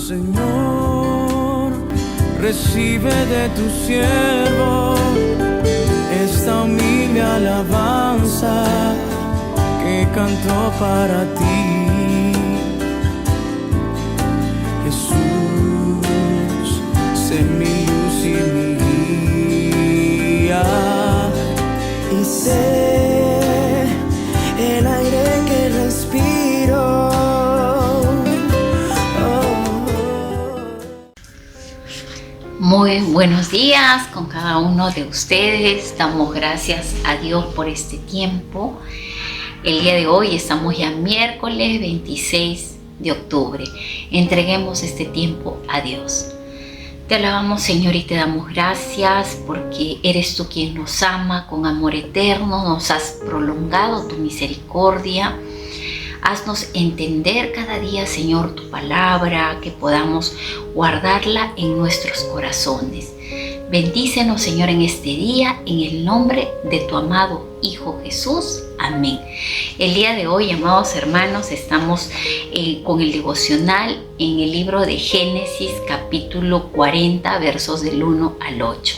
Señor, recibe de tu siervo esta humilde alabanza que canto para ti. Jesús, sé mi luz y mi guía, y sé el aire que respiro. Muy buenos días con cada uno de ustedes. Damos gracias a Dios por este tiempo. El día de hoy estamos ya miércoles 26 de octubre. Entreguemos este tiempo a Dios. Te alabamos, Señor, y te damos gracias porque eres tú quien nos ama con amor eterno. Nos has prolongado tu misericordia. Haznos entender cada día, Señor, tu palabra, que podamos guardarla en nuestros corazones. Bendícenos, Señor, en este día, en el nombre de tu amado Hijo Jesús. Amén. El día de hoy, amados hermanos, estamos con el devocional en el libro de Génesis, capítulo 40, versos del 1 al 8.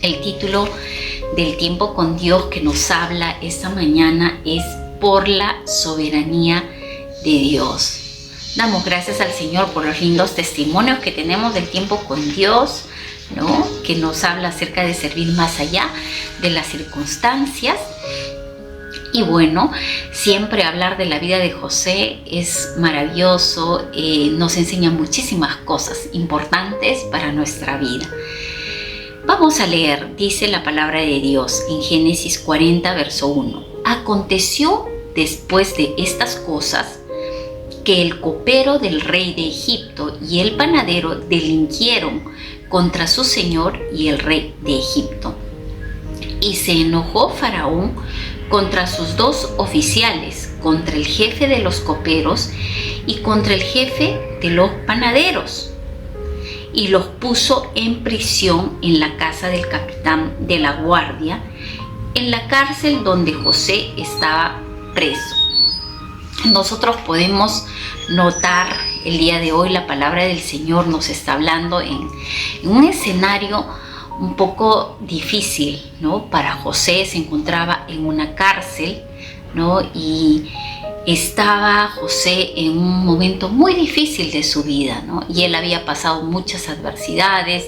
El título del tiempo con Dios que nos habla esta mañana es por la soberanía de Dios. Damos gracias al Señor por los lindos testimonios que tenemos del tiempo con Dios, ¿no? Que nos habla acerca de servir más allá de las circunstancias. Y bueno, siempre hablar de la vida de José es maravilloso, nos enseña muchísimas cosas importantes para nuestra vida. Vamos a leer, dice la palabra de Dios en Génesis 40, verso 1. Aconteció después de estas cosas que el copero del rey de Egipto y el panadero delinquieron contra su señor y el rey de Egipto. Y se enojó Faraón contra sus dos oficiales, contra el jefe de los coperos y contra el jefe de los panaderos, y los puso en prisión en la casa del capitán de la guardia, en la cárcel donde José estaba preso. Nosotros podemos notar el día de hoy la palabra del Señor nos está hablando en un escenario un poco difícil, ¿no? Para José se encontraba en una cárcel, ¿no? Y estaba José en un momento muy difícil de su vida, ¿no? Y él había pasado muchas adversidades,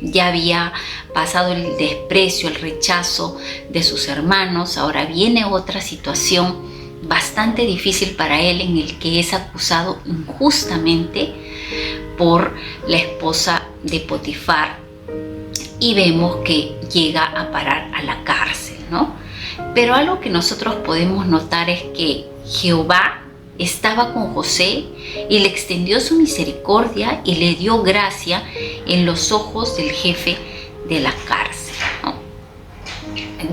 ya había pasado el desprecio, el rechazo de sus hermanos. Ahora viene otra situación bastante difícil para él en el que es acusado injustamente por la esposa de Potifar, y vemos que llega a parar a la cárcel, ¿no? Pero algo que nosotros podemos notar es que Jehová estaba con José y le extendió su misericordia y le dio gracia en los ojos del jefe de la cárcel, ¿no?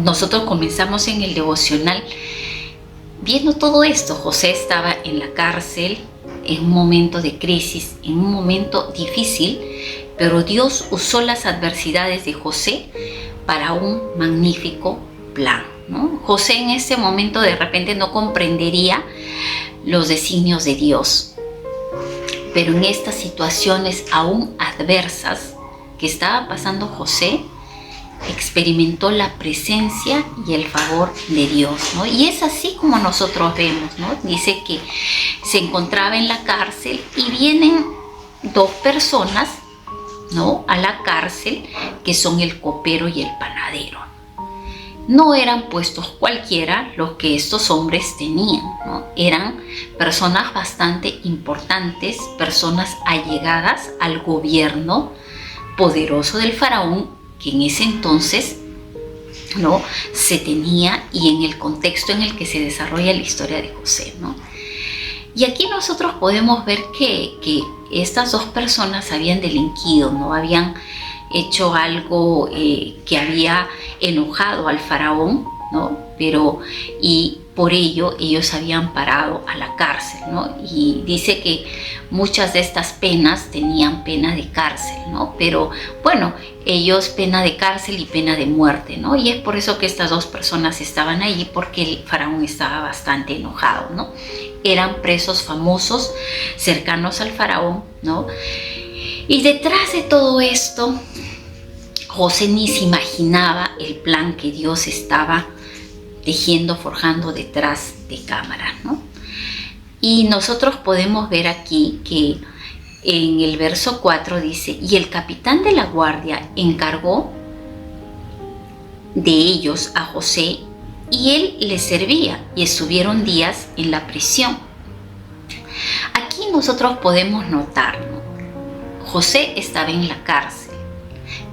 Nosotros comenzamos en el devocional viendo todo esto. José estaba en la cárcel en un momento de crisis, en un momento difícil, pero Dios usó las adversidades de José para un magnífico plan, ¿no? José en ese momento de repente no comprendería los designios de Dios, pero en estas situaciones aún adversas que estaba pasando José, experimentó la presencia y el favor de Dios, ¿no? Y es así como nosotros vemos, ¿no? Dice que se encontraba en la cárcel y vienen dos personas, ¿no?, a la cárcel, que son el copero y el panadero. No eran puestos cualquiera los que estos hombres tenían, ¿no? Eran personas bastante importantes, personas allegadas al gobierno poderoso del faraón, que en ese entonces, ¿no?, se tenía, y en el contexto en el que se desarrolla la historia de José, ¿no? Y aquí nosotros podemos ver que estas dos personas habían delinquido, ¿no? Habían hecho algo que había enojado al faraón, ¿no? Y por ello ellos habían parado a la cárcel, ¿no? Y dice que muchas de estas penas tenían pena de cárcel, ¿no? Pero bueno, ellos pena de cárcel y pena de muerte, ¿no? Y es por eso que estas dos personas estaban allí, porque el faraón estaba bastante enojado, ¿no? eran presos famosos cercanos al faraón, ¿no? Y detrás de todo esto, José ni se imaginaba el plan que Dios estaba tejiendo, forjando detrás de cámaras, ¿no? Y nosotros podemos ver aquí que en el verso 4 dice: y el capitán de la guardia encargó de ellos a José, y él les servía, y estuvieron días en la prisión. Aquí nosotros podemos notar, ¿no? José estaba en la cárcel,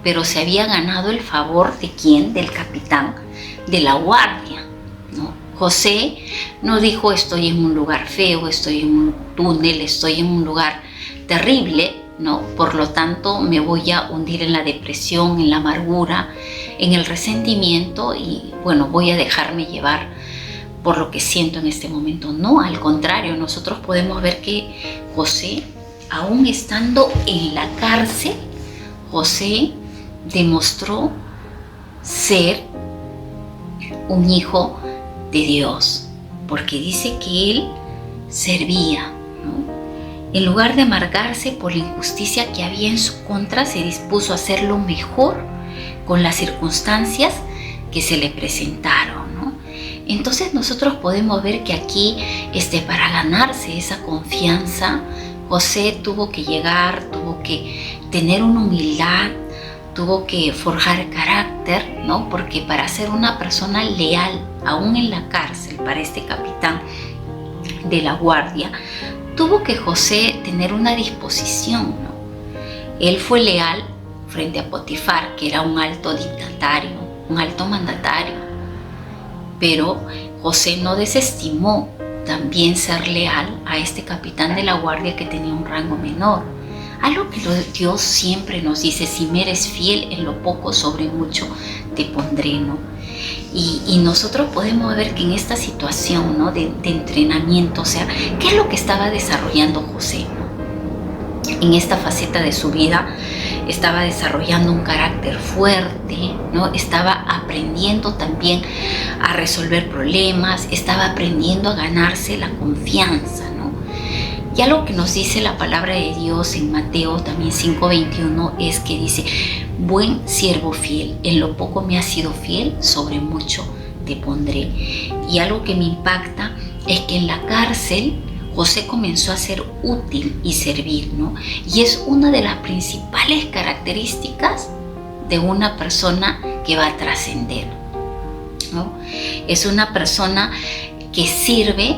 pero se había ganado el favor ¿de quién? Del capitán de la guardia, ¿no? José no dijo: estoy en un lugar feo, estoy en un túnel, estoy en un lugar terrible, ¿no? Por lo tanto me voy a hundir en la depresión, en la amargura, en el resentimiento y bueno, voy a dejarme llevar por lo que siento en este momento. No, al contrario, nosotros podemos ver que José, aún estando en la cárcel, José demostró ser un hijo de Dios, porque dice que él servía, ¿no? En lugar de amargarse por la injusticia que había en su contra, se dispuso a hacer lo mejor con las circunstancias que se le presentaron, ¿no? Entonces nosotros podemos ver que aquí, para ganarse esa confianza, José tuvo que llegar, tuvo que tener una humildad, tuvo que forjar carácter, ¿no? Porque para ser una persona leal, aún en la cárcel, para este capitán de la guardia, tuvo que José tener una disposición, ¿no? Él fue leal frente a Potifar, que era un alto dignatario, un alto mandatario, pero José no desestimó también ser leal a este capitán de la guardia que tenía un rango menor. Algo que Dios siempre nos dice: si me eres fiel en lo poco, sobre mucho te pondré, ¿no? Y nosotros podemos ver que en esta situación, ¿no? de entrenamiento, o sea, ¿qué es lo que estaba desarrollando José, ¿no? En esta faceta de su vida estaba desarrollando un carácter fuerte, ¿no? Estaba aprendiendo también a resolver problemas, estaba aprendiendo a ganarse la confianza, ¿no? Y algo que nos dice la palabra de Dios en Mateo también 5:21 es que dice: buen siervo fiel, en lo poco me has sido fiel, sobre mucho te pondré. Y algo que me impacta es que en la cárcel José comenzó a ser útil y servir, ¿no? Y es una de las principales características de una persona que va a trascender, ¿no? Es una persona que sirve,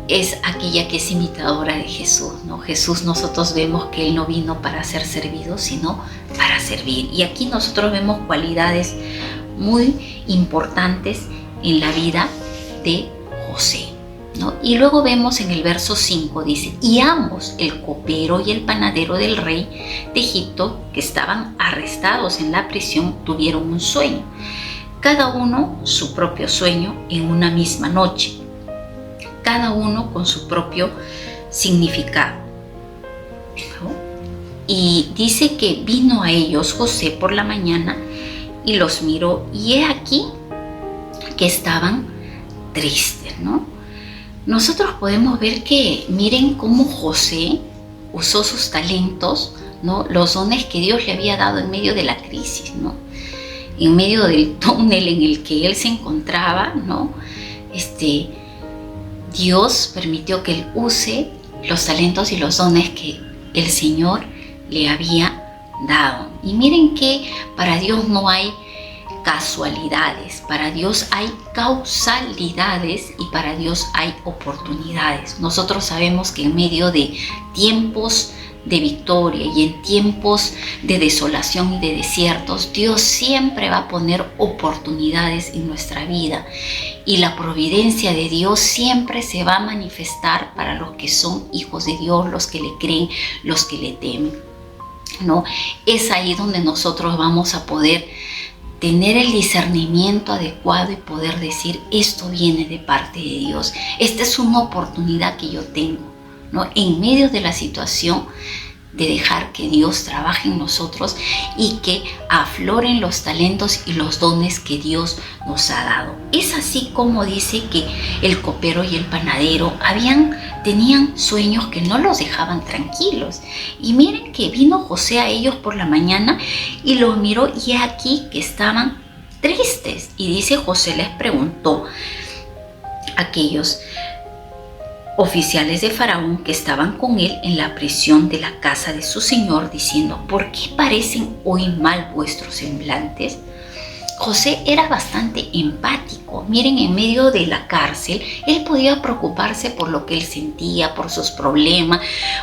es aquella que es imitadora de Jesús, ¿no? Jesús, nosotros vemos que Él no vino para ser servido, sino para servir. Y aquí nosotros vemos cualidades muy importantes en la vida de José, ¿no? Y luego vemos en el verso 5, dice: y ambos, el copero y el panadero del rey de Egipto, que estaban arrestados en la prisión, tuvieron un sueño, cada uno su propio sueño en una misma noche, cada uno con su propio significado, ¿no? Y dice que vino a ellos José por la mañana y los miró, y he aquí que estaban tristes, ¿no? Nosotros podemos ver que, miren cómo José usó sus talentos, ¿no? Los dones que Dios le había dado en medio de la crisis, ¿no? En medio del túnel en el que él se encontraba, ¿no? Dios permitió que él use los talentos y los dones que el Señor le había dado. Y miren que para Dios no hay casualidades, para Dios hay causalidades y para Dios hay oportunidades. Nosotros sabemos que en medio de tiempos de victoria y en tiempos de desolación y de desiertos, Dios siempre va a poner oportunidades en nuestra vida, y la providencia de Dios siempre se va a manifestar para los que son hijos de Dios, los que le creen, los que le temen, ¿no? Es ahí donde nosotros vamos a poder tener el discernimiento adecuado y poder decir: esto viene de parte de Dios, esta es una oportunidad que yo tengo, ¿no? En medio de la situación de dejar que Dios trabaje en nosotros y que afloren los talentos y los dones que Dios nos ha dado. Es así como dice que el copero y el panadero tenían sueños que no los dejaban tranquilos. Y miren que vino José a ellos por la mañana y los miró, y aquí que estaban tristes. Y dice, José les preguntó a aquellos oficiales de Faraón que estaban con él en la prisión de la casa de su señor, diciendo, ¿por qué parecen hoy mal vuestros semblantes? José era bastante empático. Miren, en medio de la cárcel, él podía preocuparse por lo que él sentía, por sus problemas,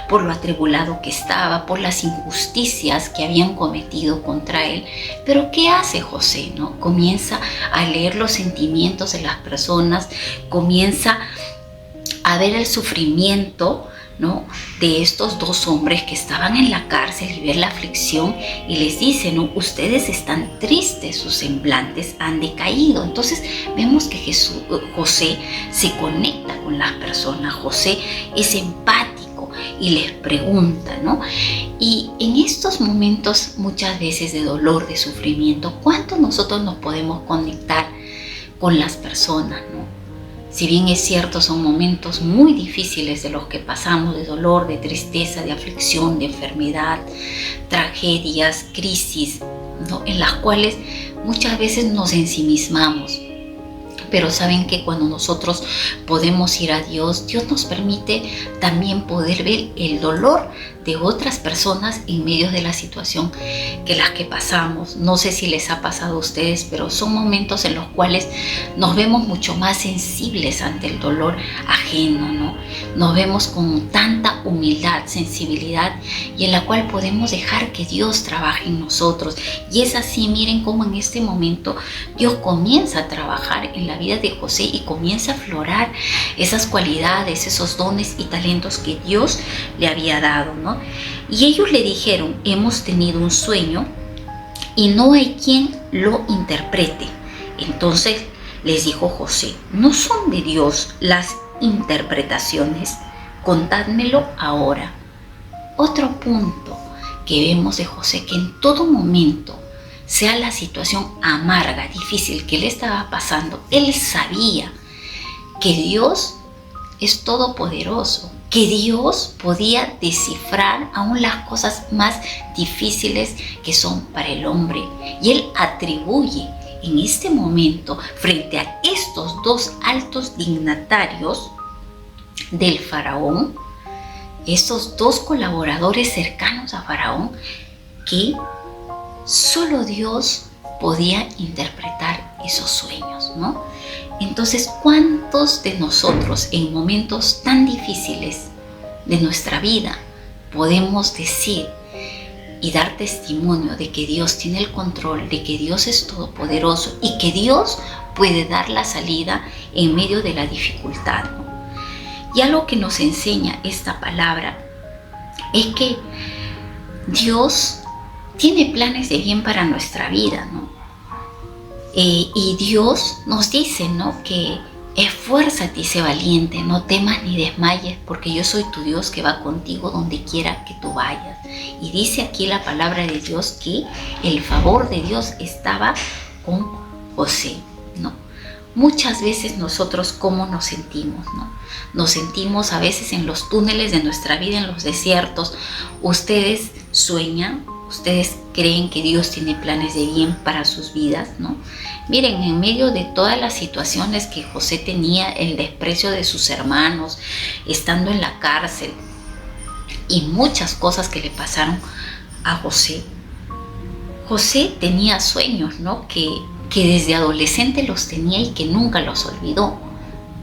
por lo atribulado que estaba, por las injusticias que habían cometido contra él. Pero ¿qué hace José, no? Comienza a leer los sentimientos de las personas, comienza a ver el sufrimiento, ¿no?, de estos dos hombres que estaban en la cárcel, y ver la aflicción, y les dice, ¿no?, ustedes están tristes, sus semblantes han decaído. Entonces vemos que José se conecta con las personas, José es empático y les pregunta, ¿no? Y en estos momentos muchas veces de dolor, de sufrimiento, ¿cuánto nosotros nos podemos conectar con las personas, ¿no? Si bien es cierto, son momentos muy difíciles de los que pasamos, de dolor, de tristeza, de aflicción, de enfermedad, tragedias, crisis, ¿no?, en las cuales muchas veces nos ensimismamos. Pero saben que cuando nosotros podemos ir a Dios, Dios nos permite también poder ver el dolor de otras personas en medio de la situación que las que pasamos. No sé si les ha pasado a ustedes, pero son momentos en los cuales nos vemos mucho más sensibles ante el dolor ajeno, ¿no? Nos vemos con tanta humildad, sensibilidad, y en la cual podemos dejar que Dios trabaje en nosotros. Y es así, miren cómo en este momento Dios comienza a trabajar en la vida de José y comienza a aflorar esas cualidades, esos dones y talentos que Dios le había dado, ¿no? Y ellos le dijeron, hemos tenido un sueño y no hay quien lo interprete. Entonces les dijo José, ¿no son de Dios las interpretaciones? Contádmelo ahora. Otro punto que vemos de José, que en todo momento, sea la situación amarga, difícil que le estaba pasando, él sabía que Dios es todopoderoso, que Dios podía descifrar aún las cosas más difíciles que son para el hombre. Y él atribuye en este momento, frente a estos dos altos dignatarios del faraón, estos dos colaboradores cercanos a Faraón, que solo Dios podía interpretar esos sueños, ¿no? Entonces, ¿cuántos de nosotros en momentos tan difíciles de nuestra vida podemos decir y dar testimonio de que Dios tiene el control, de que Dios es todopoderoso y que Dios puede dar la salida en medio de la dificultad, ¿no? Y algo que nos enseña esta palabra es que Dios tiene planes de bien para nuestra vida, ¿no? Y Dios nos dice, ¿no?, que esfuérzate y sé valiente, no temas ni desmayes, porque yo soy tu Dios que va contigo donde quiera que tú vayas. Y dice aquí la palabra de Dios que el favor de Dios estaba con José, ¿no? Muchas veces nosotros, ¿cómo nos sentimos, no? Nos sentimos a veces en los túneles de nuestra vida, en los desiertos. Ustedes sueñan, ustedes creen que Dios tiene planes de bien para sus vidas, ¿no? Miren, en medio de todas las situaciones que José tenía, el desprecio de sus hermanos, estando en la cárcel y muchas cosas que le pasaron a José, José tenía sueños, ¿no?, que desde adolescente los tenía y que nunca los olvidó.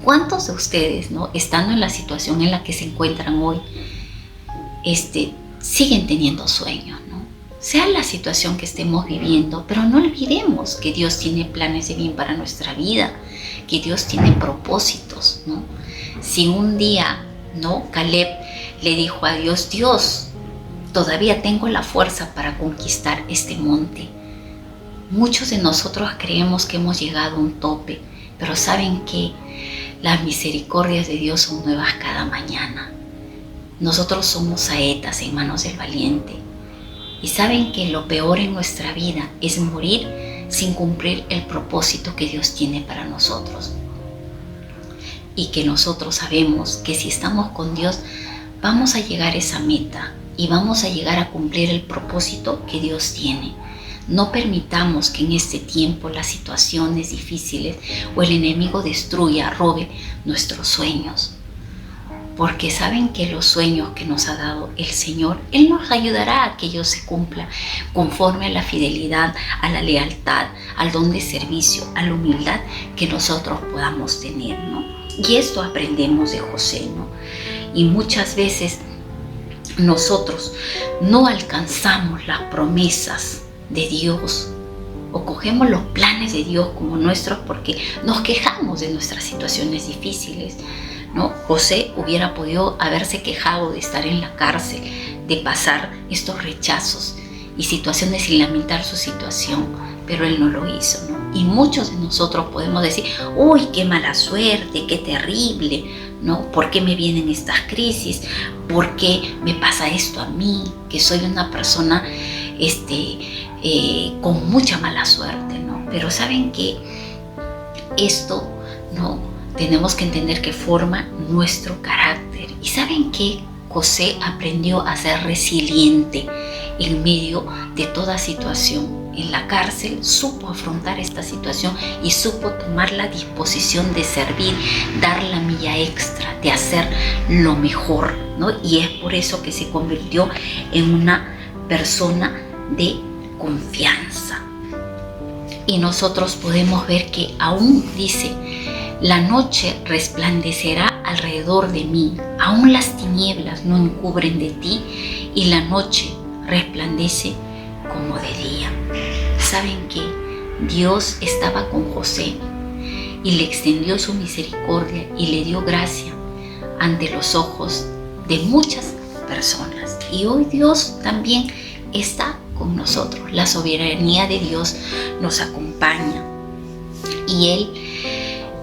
¿Cuántos de ustedes, ¿no?, estando en la situación en la que se encuentran hoy, siguen teniendo sueños, ¿no? Sea la situación que estemos viviendo, pero no olvidemos que Dios tiene planes de bien para nuestra vida, que Dios tiene propósitos, ¿no? Si un día, ¿no?, Caleb le dijo a Dios, Dios, todavía tengo la fuerza para conquistar este monte. Muchos de nosotros creemos que hemos llegado a un tope, pero ¿saben qué? Las misericordias de Dios son nuevas cada mañana. Nosotros somos saetas en manos del valiente. Y saben que lo peor en nuestra vida es morir sin cumplir el propósito que Dios tiene para nosotros. Y que nosotros sabemos que si estamos con Dios, vamos a llegar a esa meta y vamos a llegar a cumplir el propósito que Dios tiene. No permitamos que en este tiempo las situaciones difíciles o el enemigo destruya, robe nuestros sueños. Porque saben que los sueños que nos ha dado el Señor, Él nos ayudará a que ellos se cumplan conforme a la fidelidad, a la lealtad, al don de servicio, a la humildad que nosotros podamos tener, ¿no? Y esto aprendemos de José, ¿no? Y muchas veces nosotros no alcanzamos las promesas de Dios o cogemos los planes de Dios como nuestros porque nos quejamos de nuestras situaciones difíciles, ¿no? José hubiera podido haberse quejado de estar en la cárcel, de pasar estos rechazos y situaciones sin lamentar su situación, pero él no lo hizo, ¿no? Y muchos de nosotros podemos decir, uy, qué mala suerte, qué terrible, ¿no? ¿Por qué me vienen estas crisis? ¿Por qué me pasa esto a mí? Que soy una persona con mucha mala suerte, ¿no? Pero saben que esto, ¿no? Tenemos que entender que forma nuestro carácter. Y saben que José aprendió a ser resiliente en medio de toda situación. En la cárcel supo afrontar esta situación y supo tomar la disposición de servir, dar la milla extra, de hacer lo mejor, ¿no? Y es por eso que se convirtió en una persona de confianza. Y nosotros podemos ver que aún dice, la noche resplandecerá alrededor de mí, aún las tinieblas no encubren de ti y la noche resplandece como de día. ¿Saben qué? Dios estaba con José y le extendió su misericordia y le dio gracia ante los ojos de muchas personas. Y hoy Dios también está con nosotros. La soberanía de Dios nos acompaña y Él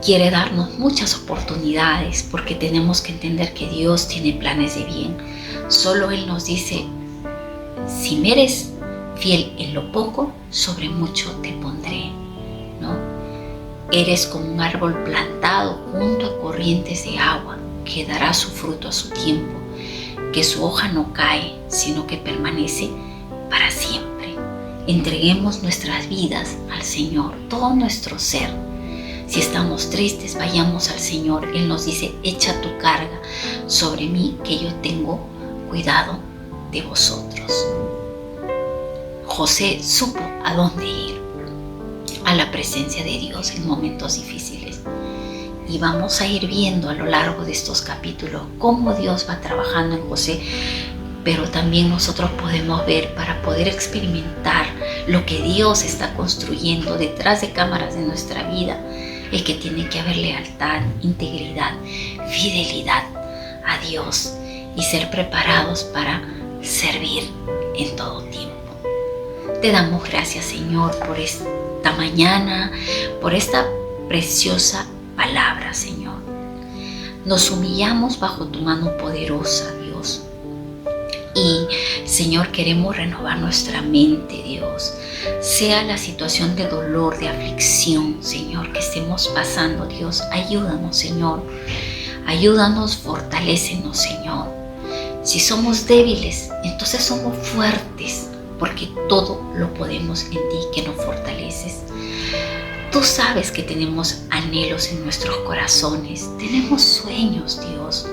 quiere darnos muchas oportunidades porque tenemos que entender que Dios tiene planes de bien. Solo Él nos dice, si me eres fiel en lo poco, sobre mucho te pondré, ¿no? Eres como un árbol plantado junto a corrientes de agua que dará su fruto a su tiempo, que su hoja no cae, sino que permanece para siempre. Entreguemos nuestras vidas al Señor, todo nuestro ser. Si estamos tristes, vayamos al Señor. Él nos dice, echa tu carga sobre mí, que yo tengo cuidado de vosotros. José supo a dónde ir, a la presencia de Dios en momentos difíciles. Y vamos a ir viendo a lo largo de estos capítulos cómo Dios va trabajando en José, pero también nosotros podemos ver, para poder experimentar lo que Dios está construyendo detrás de cámaras de nuestra vida, es que tiene que haber lealtad, integridad, fidelidad a Dios y ser preparados para servir en todo tiempo. Te damos gracias, Señor, por esta mañana, por esta preciosa palabra, Señor. Nos humillamos bajo tu mano poderosa, Dios. Y, Señor, queremos renovar nuestra mente, Dios. Sea la situación de dolor, de aflicción, Señor, que estemos pasando, Dios, ayúdanos, Señor. Ayúdanos, fortalécenos, Señor. Si somos débiles, entonces somos fuertes, porque todo lo podemos en ti que nos fortaleces. Tú sabes que tenemos anhelos en nuestros corazones, tenemos sueños, Dios,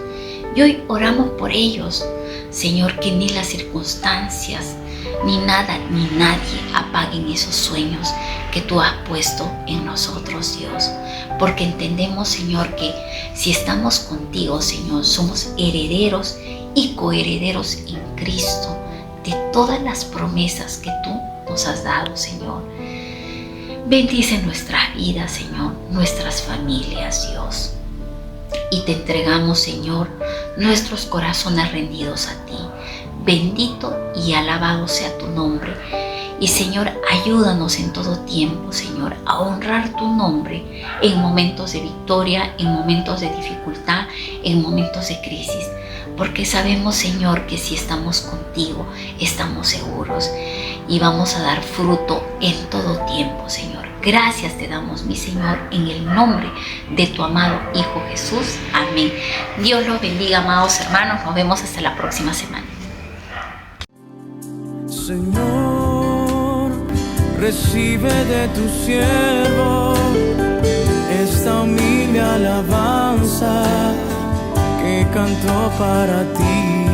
y hoy oramos por ellos, Señor, que ni las circunstancias, ni nada, ni nadie apaguen esos sueños que tú has puesto en nosotros, Dios, porque entendemos, Señor, que si estamos contigo, Señor, somos herederos y coherederos en Cristo de todas las promesas que tú nos has dado, Señor. Bendice nuestras vidas, Señor, nuestras familias, Dios. Y te entregamos, Señor, nuestros corazones rendidos a ti. Bendito y alabado sea tu nombre. Y, Señor, ayúdanos en todo tiempo, Señor, a honrar tu nombre en momentos de victoria, en momentos de dificultad, en momentos de crisis, porque sabemos, Señor, que si estamos contigo, estamos seguros y vamos a dar fruto en todo tiempo, Señor. Gracias te damos, mi Señor, en el nombre de tu amado Hijo Jesús. Amén. Dios los bendiga, amados hermanos. Nos vemos hasta la próxima semana. Señor, recibe de tu siervo esta humilde alabanza que canto para ti.